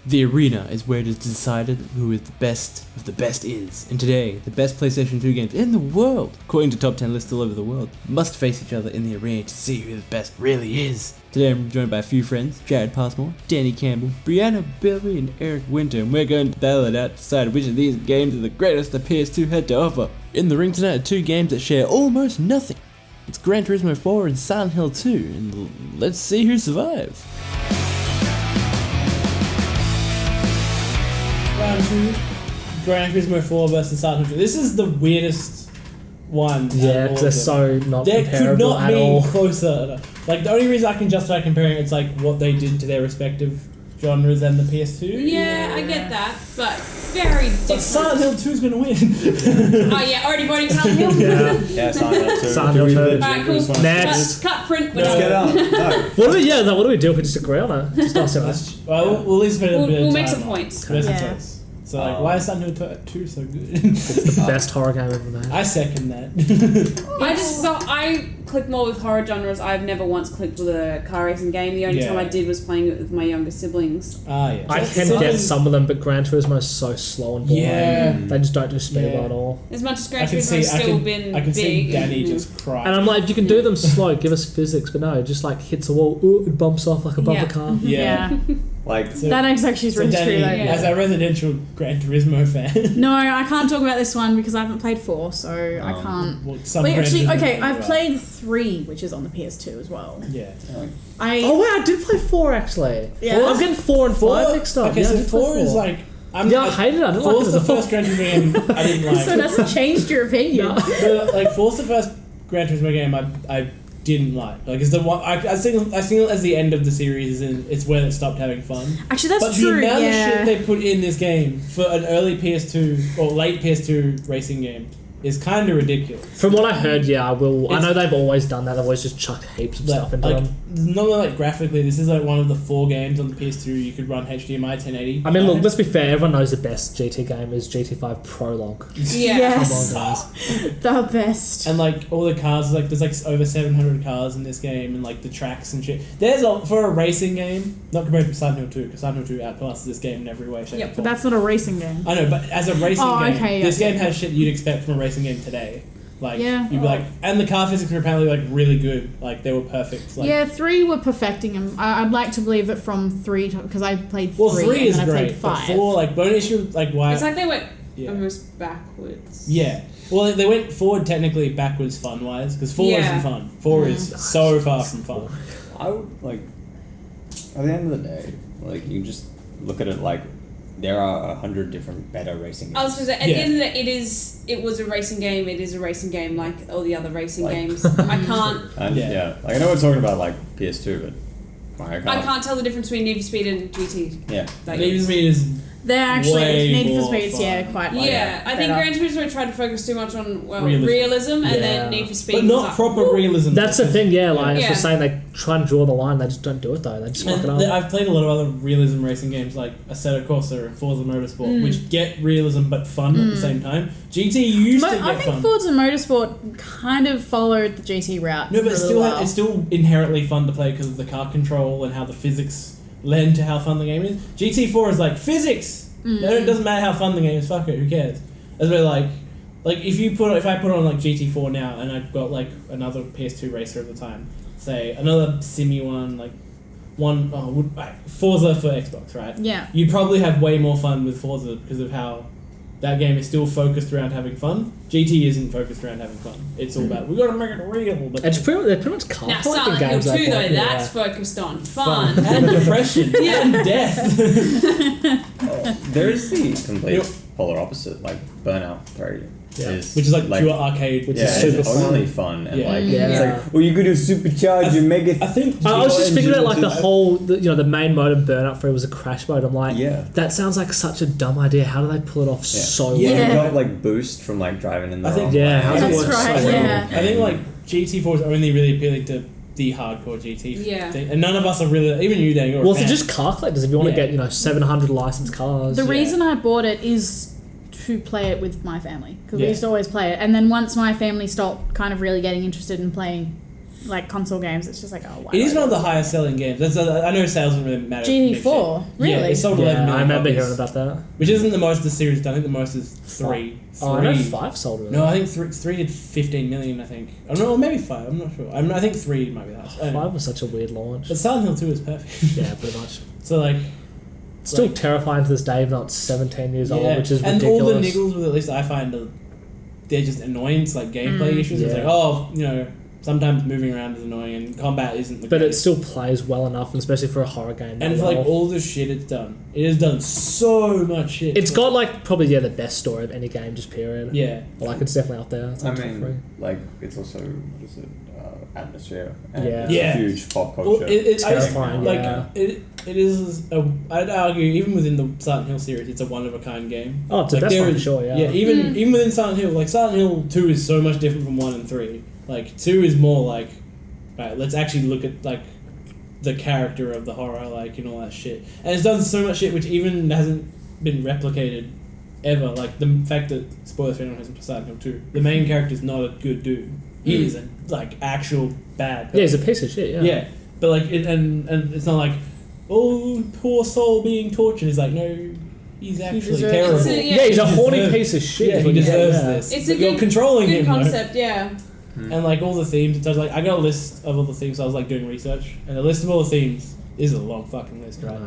The arena is where it is decided who is the best of the best is. And today, the best PlayStation 2 games in the world, according to top 10 lists all over the world, must face each other in the arena to see who the best really is. Today I'm joined by a few friends, Jared Passmore, Danny Campbell, Brianna Bilby, and Eric Winter, and we're going to battle it out to decide which of these games are the greatest the PS2 had to offer. In the ring tonight are two games that share almost nothing. It's Gran Turismo 4 and Silent Hill 2, and let's see who survives. Round 2, Gran Turismo 4 versus Silent Hill 2. This is the weirdest one. Yeah, because they're so not There comparable could at not all. be closer. Like, the only reason I can justify comparing it's like what they did to their respective genres and the PS2. Yeah, I get that, but very different. But Silent Hill 2 is going to win. Oh yeah, already voting Silent Hill? Yeah, Silent Hill 2. Silent Hill 2. Alright, cool. Next. Cut print. Let's get up. No. What do we do if we disagree on it? Just not so much. Well, we'll at least spend a bit of time. We'll make some on it. points. We'll make some Yeah. points. So, like, why is Silent Hill 2 so good? It's the best horror game ever made. I second that. I click more with horror genres. I've never once clicked with a car racing game. The only Yeah. time I did was playing it with my younger siblings. Ah, yeah. I can get some of them, but Gran Turismo is so slow and boring. Yeah. They just don't do speed Yeah. at all. As much as Gran I can Turismo see, has still I been can see big. Danny just cry. And I'm like, if you can do them slow, give us physics, but no, it just like hits a wall, ooh, it bumps off like a bumper Yeah. car. Yeah. Like, So- That actually is So really Danny, true though. Yeah. as a residential Gran Turismo fan, No, I can't talk about this one because I haven't played 4, so I can't. well, some Wait, Gran actually, Turismo okay, games I've are- played 3, which is on the PS2 as well. Yeah. Oh wait, I did play 4 actually. Yeah. I'm getting 4 and 5 mixed up. Okay, yeah, I so did play 4 is like. I hated it. I didn't like it Four's as the a first Gran Turismo game I didn't like. So it hasn't changed your opinion. No. But, like, Four's the first Gran Turismo game I didn't like. Like, it's the one I think it as the end of the series, and it's when it stopped having fun. Actually, that's But true. the amount Yeah. of shit they put in this game for an early PS2 or late PS2 racing game is kind of ridiculous. From what I heard, yeah, I will. I It's- know they've always done that. They've always just chucked heaps of stuff into Like, them. not only like graphically, this is like one of the 4 games on the PS2 you could run HDMI 1080. I mean, look, let's be fair. Everyone knows the best GT game is GT5 Prologue. Yeah. Yes. Come on, guys. The best. And like all the cars, like there's like over 700 cars in this game, and like the tracks and shit. For a racing game, not compared to Silent Hill 2, because Silent Hill 2 outclasses this game in every way, shape, Yep. and But form. that's not a racing game. I know, but as a racing game, okay, yeah. this game has shit you'd expect from a racing game today. Like, Yeah. you'd be like, and the car physics were apparently like really good. Like they were perfect. Like, Yeah, 3 were perfecting them. I'd like to believe that from 3, because I played 3 well, 3 and is then I played great, but 5. 4, like, but an issue, like, why? It's like they went Yeah. almost backwards. Yeah. Well, they went forward technically, backwards fun-wise, because 4 Yeah. isn't fun. 4 is so far from fun. I would, like, at the end of the day, like, you just look at it like there are 100 different better racing games. I was going to say, at the end of the day, it was a racing game. It is a racing game like all the other racing Like- games. I can't. And Yeah. yeah, like I know we're talking about like PS2, but Mario Kart. I can't tell the difference between Need for Speed and GT. Yeah. Like, Need for Speed is They're actually, way Need for more Speed's, fun. yeah, quite like yeah, I think better. Gran Turismo tried to focus too much on Realism. realism, and Yeah. then Need for Speed but was not like, proper realism. That's the thing, yeah. Like, Yeah. as we're saying, they try and draw the line. They just don't do it, though. They just fuck it And up. I've played a lot of other realism racing games like Assetto Corsa and Forza Motorsport, which get realism but fun at the same time. GT used to get I think fun. Forza Motorsport kind of followed the GT route. No, for but a it's little still, while. it's still inherently fun to play because of the car control and how the physics lend to how fun the game is. GT4 is like, physics! No, it doesn't matter how fun the game is, fuck it, who cares? As we're like if I put on like GT4 now and I've got like another PS2 racer at the time, say another Simi one, like Forza for Xbox, right? Yeah. You'd probably have way more fun with Forza because of how that game is still focused around having fun. GT isn't focused around having fun. It's all about, we gotta make it real. But They're pretty much car now collecting Silent Hill games. 2 like though, that. that's focused on fun. and depression and death. There's the complete Yep. polar opposite, like Burnout 3. Yeah. Which is like pure arcade. Which Yeah, is super it's fun. only fun and Yeah. like Yeah. it's like, well, you could do supercharge and make it. I think I was just thinking about like the engine whole, the main mode of Burnout 3 was a crash mode. I'm like, Yeah. that sounds like such a dumb idea. How do they pull it off so Yeah. well? You got like boost from like driving in the I think- wrong Yeah, way. how does it That's work right, so well? yeah. I think like GT4 is only really appealing to the hardcore GT Yeah. thing, and none of us are really, even you, Dan, you're Well, a fan. it's just car collectors. If you want Yeah. to get 700 licensed cars. The Yeah. reason I bought it is to play it with my family because Yeah. we used to always play it, and then once my family stopped kind of really getting interested in playing like console games, it's just like, oh, why? It is one of the highest selling games. I know sales don't really matter. GT4, really? Yeah, it sold 11 million. I remember copies, hearing about that. which isn't the most the series done. I think the most is 3. Oh, I know 5 sold really. No, I think three did 15 million. I think. I don't know, or maybe 5. I'm not sure. I think 3 might be that. 5 was such a weird launch. But Silent Hill 2 is perfect. Yeah, pretty much. So like. Still terrifying to this day, even though it's 17 years old, which is and ridiculous. all the niggles with, at least I find, they're just annoying. It's like gameplay issues. It's Yeah. like, sometimes moving around is annoying and combat isn't the But it greatest. still plays well enough, and especially for a horror game. And for like all the shit it's done. It has done so much shit. It's got like probably the best story of any game, just period. Yeah. Like it's definitely up there. It's I like top 3. mean, like, it's also, what is it, atmosphere. And Yeah. it's Yeah. a huge pop Well, culture. Terrifying, like yeah. it is I'd argue even within the Silent Hill series it's a one of a kind game. Oh, it's the Like, best there one for is- sure, yeah. even within Silent Hill, like Silent Hill 2 is so much different from 1 and 3. Like 2 is more like, right, let's actually look at like the character of the horror, like, and all that shit. And it's done so much shit which even hasn't been replicated ever. Like the fact that, spoilers for anyone who hasn't Silent Hill 2, the main character is not a good dude. He is a like actual bad person. Yeah, he's a piece of shit, yeah. Yeah, but like, and it's not like, oh, poor soul being tortured. It's like, no, he's actually deserves- terrible. It's Yeah, he's a He horny deserves- piece of shit. Yeah, is he what deserves yeah. this. It's But a you're good, controlling good him, though. concept, yeah. And like all the themes, so like I got a list of all the themes. So I was like doing research, and the list of all the themes is a long fucking list, right?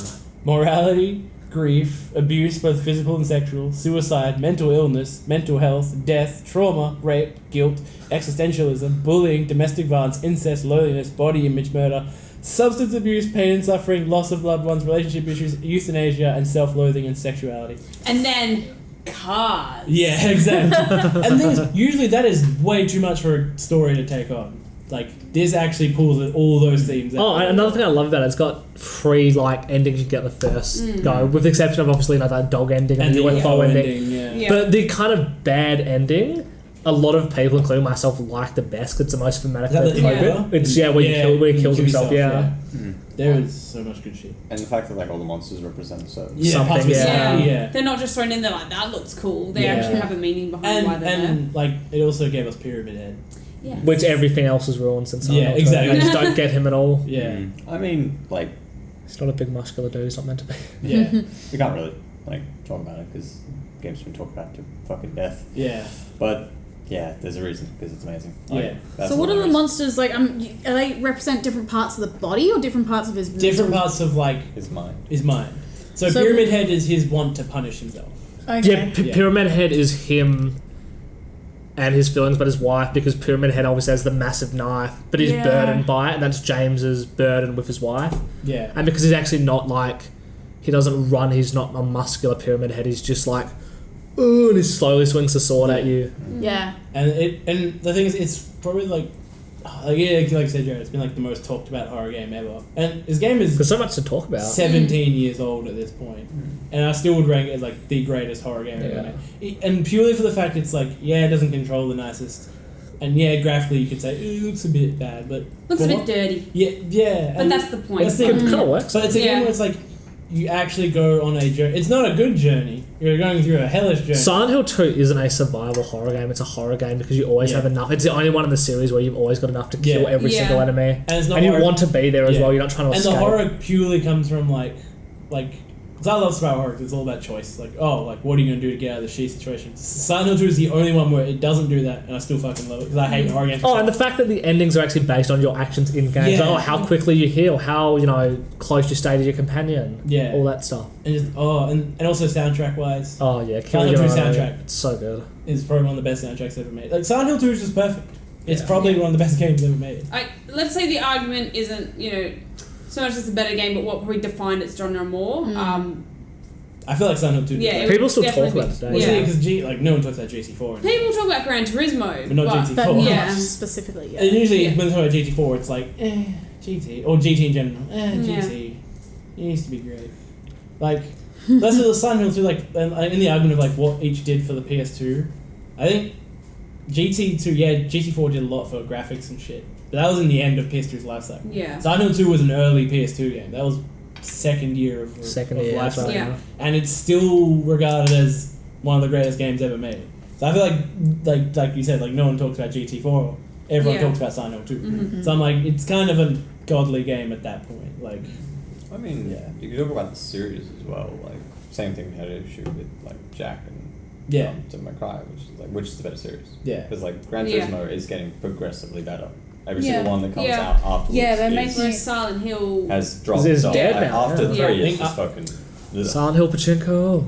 Morality, grief, abuse, both physical and sexual, suicide, mental illness, mental health, death, trauma, rape, guilt, existentialism, bullying, domestic violence, incest, loneliness, body image murder, substance abuse, pain and suffering, loss of loved ones, relationship issues, euthanasia, and self-loathing and sexuality. And then cars. Yeah, exactly. And the thing is, usually that is way too much for a story to take on. Like, this actually pulls all those themes out. Oh, and another thing I love about it, it's got 3 like endings you get the first go, with the exception of obviously that dog ending and, And the the UFO ending. ending, Yeah. But the kind of bad ending, a lot of people, including myself, like the best 'cause it's the most thematic. Is that the Yeah. It's where he kills himself. Yeah. There is so much good shit. And the fact that like all the monsters represent so Yeah, Something, parts of it, yeah. yeah. They're not just thrown in there like, that looks cool. They Yeah. actually have a meaning behind why they're And like, it also gave us Pyramid Head. there. Yeah. Which everything else is ruined since. Yeah, Silent Hill. exactly. I just don't get him at all. Yeah. I mean, like, He's not a big muscular dude. He's not meant to be. Yeah. we can't really like talk about it because game's been talked about to fucking death. Yeah. But yeah, there's a reason because it's amazing. Like, Yeah. that's So what are the it is. monsters like? Are they represent different parts of the body or different parts of his Different mental- parts of like Is mine. his mind. So, So- Pyramid Head is his want to punish himself. Okay. Yeah, Yeah. Pyramid Head is him and his feelings, but his wife, because Pyramid Head obviously has the massive knife, but he's Yeah. burdened by it, and that's James's burden with his wife. Yeah. And because he's actually not like, he doesn't run, he's not a muscular Pyramid Head, he's just like, ooh, and he slowly swings the sword at you. Yeah. And the thing is, it's probably like I said, Jared, it's been like the most talked about horror game ever. And his game is There's so much to talk about. 17 years old at this point. And I still would rank it as like the greatest horror game ever Yeah. made. And purely for the fact it's like, yeah, it doesn't control the nicest. And yeah, graphically you could say, it looks a bit bad, but Looks for a bit what- dirty. Yeah. But and that's the point. that's the- It kind of works. So it's a game Yeah. where it's like, you actually go on a journey. It's not a good journey. You're going through a hellish journey. Silent Hill 2 isn't a survival horror game, it's a horror game because you always Yeah. have enough. It's the only one in the series where you've always got enough to kill Yeah. every Yeah. single enemy. And it's not And you horror- want to be there as Yeah. well, you're not trying to And escape. the horror purely comes from like, because I love survival horror 'cause it's all about choice. Like, oh, like what are you gonna do to get out of the shitty situation? Silent Hill 2 is the only one where it doesn't do that, and I still fucking love it because I hate horror games. Oh, and the fact that the endings are actually based on your actions in game. Yeah. So, how quickly you heal, how, close you stay to your companion. Yeah. All that stuff. and just and also soundtrack wise, Oh, yeah. Silent Hill 2 Killer soundtrack. It's so good. is probably one of the best soundtracks ever made. Like Silent Hill 2 is just perfect. It's Yeah. probably one of the best games ever made. Let's say the argument isn't, so much as a better game, but what probably defined its genre more. I feel like Silent Hill 2. Yeah, did it People would still talk definitely about it be- today. that. Yeah. Because no one talks about GT4. anymore. People talk about Gran Turismo, But not GT4. But not Yeah. specifically. Yeah. And usually Yeah. when they talk about GT4, it's like, GT. Or GT in general. Yeah. GT. It used to be great. Like, that's what the Silent Hill 2, like, and in the argument of, like, what each did for the PS2, I think GT4 did a lot for graphics and shit. But that was in the end of PS2's life cycle. Yeah. Silent Hill 2 was an early PS2 game. That was second year of Yeah, life that's right. cycle. Yeah. And it's still regarded as one of the greatest games ever made. So I feel like you said, like no one talks about GT4. everyone Yeah. talks about Silent Hill 2. Mm-hmm. So I'm like, it's kind of a godly game at that point. Like, I mean, Yeah. you can talk about the series as well. Like, same thing we had an issue with like Jack and yeah, Devil May Cry, which is the better series. yeah. Because like Gran Yeah. Turismo is getting progressively better. Every Yeah. single one that comes Yeah. out afterwards Yeah, they're is- making- Whereas Silent Hill. has dropped It's off. dead Like, now, after yeah. 3 Yeah. it's just fucking ugh. Silent Hill Pachinko.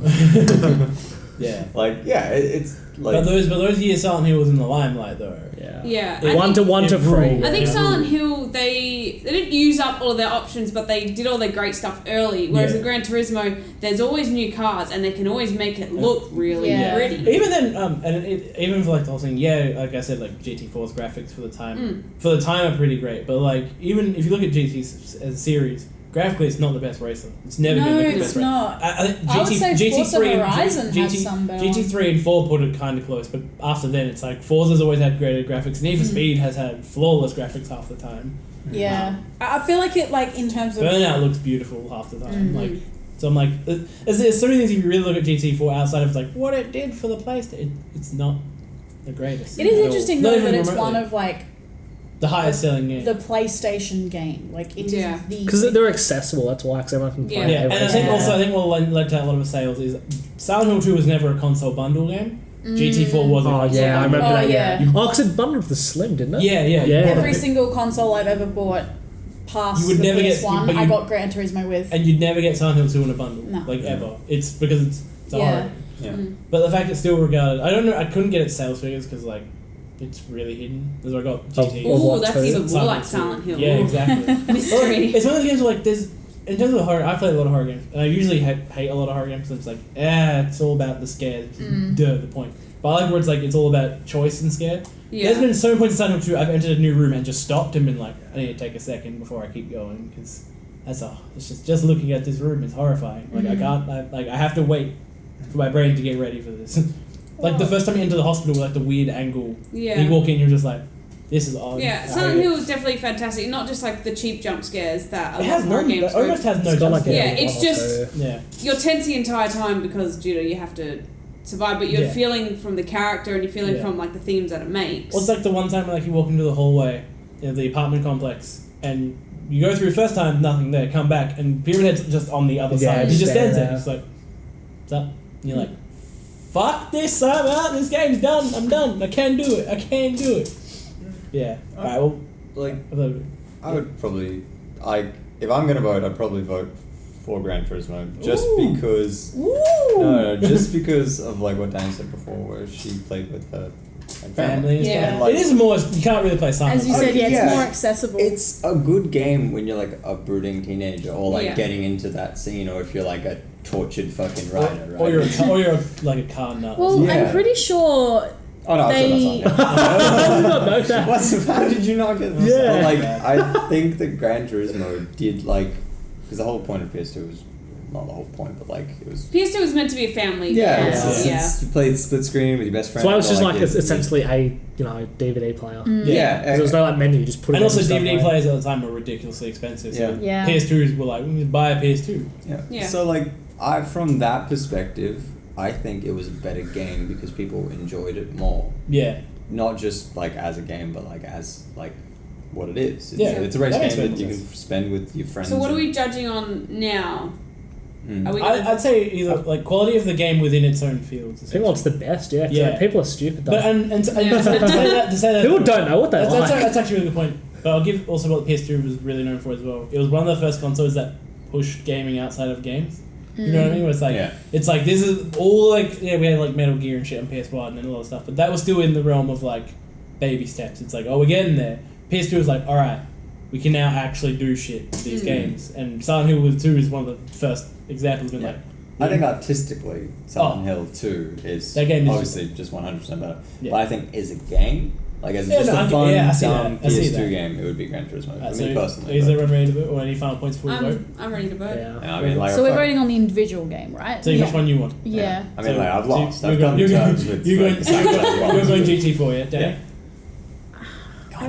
Yeah. like it's like But those years Silent Hill was in the limelight though. Yeah. Yeah. It- I One think- to it 3. ruled. I think Yeah. Silent Hill, they didn't use up all of their options, but they did all their great stuff early. Whereas Yeah. with Gran Turismo, there's always new cars, and they can always make it look really Yeah. pretty. Even then, even for like the whole thing, like I said, like GT4's graphics for the time are pretty great. But like even if you look at GT as a series, graphically it's not the best racer. It's never been No, the best it's racer. not. I think I would say Forza GT3 Horizon and has some better GT3 and 4 put it kind of close, but after then it's like Forza's always had greater graphics. Need for Speed has had flawless graphics half the time. Yeah. I feel like it, like, in terms of... Burnout looks beautiful half the time. Like, so I'm like, there's so many things if you really look at GT4 outside of like what it did for the PlayStation. It's not the greatest. It is at all. interesting, Not though, even that it's remotely. one of, like, the highest selling game. the PlayStation game. Like, it is Yeah. the... Because they're accessible, that's why, because everyone can play Yeah. it. And I think also what led to a lot of sales is Silent Hill 2 was never a console bundle game. GT4 was a Oh, console yeah, I bundle. remember Oh, that, yeah. yeah. Oh, because it bundled with the Slim, didn't it? Yeah. Yeah. Every single console I've ever bought past You would the never get- PS1, but I you- got Gran Turismo with. And you'd never get Silent Hill 2 in a bundle. No. Like ever. It's because it's a Yeah. horror game. yeah. But the fact it's still regarded, I don't know, I couldn't get its sales figures because like it's really hidden. That's why I got GT. Of Ooh, what, that's two? even more Silent like Hill. Silent Hill. Yeah, Ooh. exactly. Mystery. Well, it's one of the games where like there's in terms of horror. I play a lot of horror games, and I usually hate a lot of horror games. Because it's like, it's all about the scare. Duh, the point. But I like where it's like it's all about choice and scare. Yeah. There's been so many points in Silent Hill 2 I've entered a new room and just stopped and been like, I need to take a second before I keep going because it's just looking at this room is horrifying. Like I have to wait for my brain to get ready for this. Like the first time you enter the hospital, like the weird angle. Yeah. You walk in, you're just like, this is odd. Yeah, I Silent hate it. Hill is definitely fantastic. Not just like the cheap jump scares that a It lot has of horror no, games it almost go. has no It's got jump like scare. Yeah, it's just- Yeah. You're tense the entire time because you have to survive, but you're Yeah. feeling from the character and you're feeling Yeah. from like the themes that it makes. Well, it's like the one time like you walk into the hallway in the apartment complex and you go through first time, nothing there, come back and Pyramid Head's just on the other Yeah, side. He just stand stands there. there. He's like, what's up? And you're like, fuck this, I'm out, this game's done, I'm done, I can't do it. Yeah. Alright, well, Like I thought- I would probably if I'm gonna vote, I'd probably vote for Gran Turismo just Ooh. because Ooh! no, just because of like what Dan said before, where she played with her like, family and Yeah. stuff. And, like, It is more, you can't really play Silent As you Hill. said, yeah, it's Yeah. more accessible. It's a good game when you're like a brooding teenager or like Yeah. getting into that scene, or if you're like a tortured fucking Or, rider, right? or you're like a car nut. well, Yeah. I'm pretty sure oh no, they- I'm sure that's not know that. What's how did you not get this? Yeah. But, like I think that Gran Turismo did like because the whole point of PS2 was not the whole point, but like it was. PS2 was meant to be a family Yeah, game. it's you played split screen with your best friend. So it was just or, like your- essentially a DVD player. Yeah, There was no like menu, you just put it And also in stuff DVD like- players at the time were ridiculously expensive. So Yeah. PS2s were like, we can buy a PS2. Yeah. So like from that perspective, I think it was a better game because people enjoyed it more. Yeah. Not just like as a game, but like as like what it is. It's, Yeah, it's a race that makes game that total you can sense. spend with your friends. So what are and- we judging on now? Mm. Are we gonna, I'd say either like quality of the game within its own fields. I think what's the best, yeah. 'cause, Yeah. like, people are stupid though. But and to say Yeah. that, to say that People don't know what they that's, like. that's actually a really good point. But I'll give also what the PS2 was really known for as well. It was one of the first consoles that pushed gaming outside of games. You know what I mean? Where it's like Yeah. it's like this is all like we had like Metal Gear and shit on PS1 and a lot of stuff, but that was still in the realm of like baby steps. It's like, oh, we're getting there. PS2 was like, all right, we can now actually do shit with these games. And Silent Hill 2 is one of the first examples. Been Yeah. like, I think artistically, Silent Hill 2 is That game is obviously just 100% better. Yeah. But I think as a game, like as Yeah, just no, a I fun, see that. dumb I see PS2 that. game, it would be Gran Turismo. Alright, For me personally. is but- everyone ready to vote? Or any final points before we vote? I'm ready to vote. Yeah. and I mean, like, So we're fuck- voting on the individual game, right? So which one you want? Yeah. I mean, So- like, I've so lost. you're I've going- come to you're terms going- with you're like, going- the fact that I've You're lost. going GT4, yeah, Danny?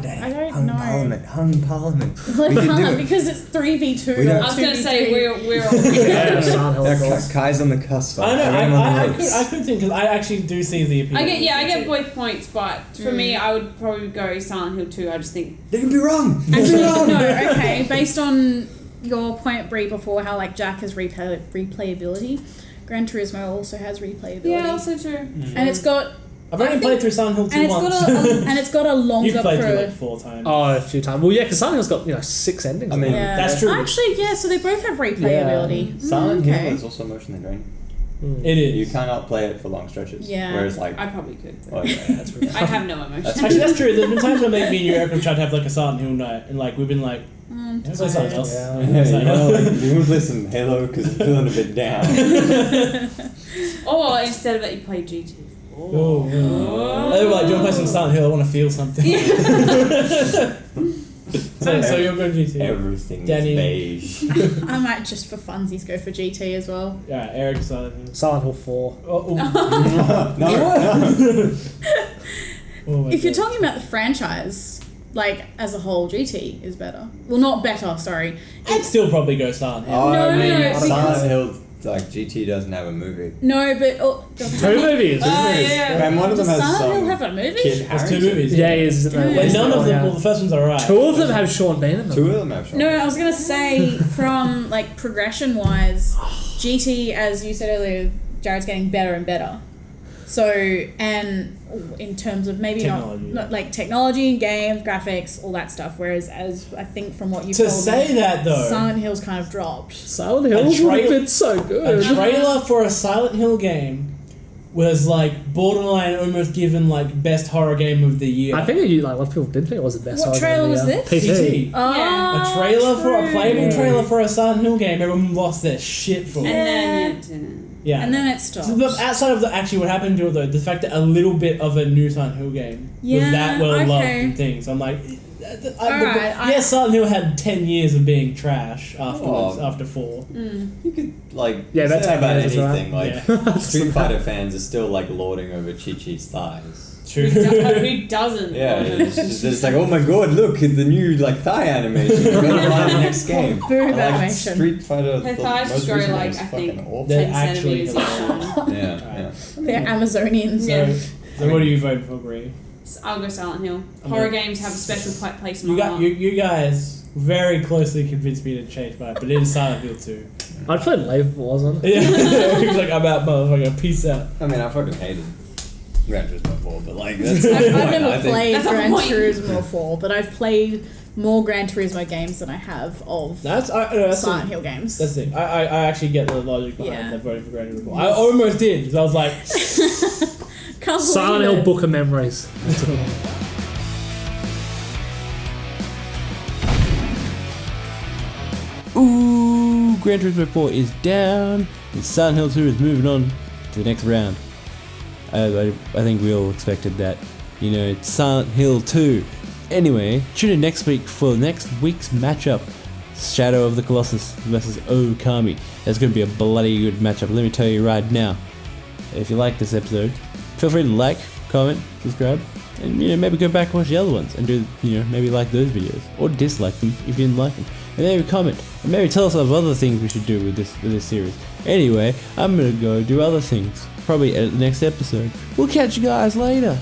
I don't know. Hung Parliament. We can do it. Because it's 3v2. We don't- or I was going to say 2v3. we're all. Yeah, Silent Hill, of course. Kai's on the cusp. I know. Everyone on the I ropes. could think because I actually do see the appeal. I get both points, but for me, I would probably go Silent Hill 2. I just think They can be wrong. They can be Actually, wrong. no, okay. Based on your point, Brie, before how like Jack has replayability, Gran Turismo also has replayability. also true. And it's got I've only played through Silent Hill 2 and it's once. got and it's got a longer You've played through pro. like 4 times. Oh, a few times. Well, yeah, because Silent Hill's got 6 endings. I mean, Yeah. That's true. Actually, yeah. So they both have replayability. Silent okay. Hill is also emotionally draining. It is. You cannot play it for long stretches. Yeah. Whereas like, I probably could. well, yeah, that's really I have no emotion. Actually, that's true. There's been times when me and you have tried to have like a Silent Hill night, and like we've been like, let's play something else. Yeah. Yeah, you know, like, you want to play some Halo because I'm feeling a bit down. Or instead of that, you play GT. Oh. They were like, do you want to play some Silent Hill? I want to feel something. so you're going GT. Everything Danny. is beige. I might just for funsies go for GT as well. Yeah, Eric Silent Hill. Silent Hill 4. Oh, no. oh my If you're God. talking about the franchise, like as a whole, GT is better. Well, not better. Sorry. I'd still probably go Silent Hill. Oh, No, I no, mean, no, because- Silent Hill, like GT doesn't have a movie. No, but 2 movies. yeah. And one of them Does has Silent Hill some have a movie? Kid There's 2 Harington. movies. Yeah, he is. Isn't there? Yeah. And none of them, Yeah. well, the first one's alright. 2 of them have Sean Bean in them. 2 of them have Sean. No, I was gonna say from like progression wise, GT, as you said earlier, Jared's getting better and better. So, and in terms of maybe Technology. not like technology, games, graphics, all that stuff. Whereas, as I think from what you To told say me, that though, Silent Hill's kind of dropped. Silent Hill A would have trail- been so a good. trailer for a Silent Hill game was like borderline almost given like best horror game of the year. I think that a lot of people did think it was the best. What horror trailer game was of the year. this? PT. PT. Oh, A trailer for a playable true. trailer for a Silent Hill game, everyone lost their shit for. And then Yeah. And then it stopped. So, but outside of actually what happened to it though, the fact that a little bit of a new Silent Hill game was that well loved okay. and things, I'm like, Alright, yes, Silent Hill had 10 years of being trash afterwards, Oh. after 4. You could like Yeah, that's say how about it is, anything. right? Like Street Fighter fans are still like lording over Chi-Chi's thighs. True. who doesn't? Yeah, it's like, oh my god, look at the new like thigh animation. You're gonna buy the next game. Boob I like animation. Street Fighter. Her the thighs most grow recent one like, was I fucking think, awful. They're 10 actually centimeters each. Yeah. They're Amazonians. Yeah. So what do you vote for, Brie? I'll go Silent Hill. I'm Horror gonna- games have a special place in You my got heart. you guys very closely convinced me to change mine, but it is Silent Hill 2. I'd played Label, wasn't it? Yeah, he's like, I'm out, motherfucker. Peace out. I mean, I fucking hated Gran Turismo 4, but like that's. I've I never think- played That's not the Gran point. Turismo 4, but I've played more Gran Turismo games than I have of That's Silent the, Hill games. that's the thing. I actually get the logic behind Yeah. the voting for Gran Turismo. I almost did because I was like, Can't Silent believe Hill it. Book of Memories. Ooh, Gran Turismo 4 is down, and Silent Hill 2 is moving on to the next round. I think we all expected that. You know, it's Silent Hill 2. Anyway, tune in next week for next week's matchup. Shadow of the Colossus versus Okami. That's going to be a bloody good matchup. Let me tell you right now. If you like this episode, feel free to like, comment, subscribe, and maybe go back and watch the other ones and do maybe like those videos or dislike them if you didn't like them. And maybe comment and maybe tell us of other things we should do with this series. Anyway, I'm gonna go do other things probably at the next episode. We'll catch you guys later.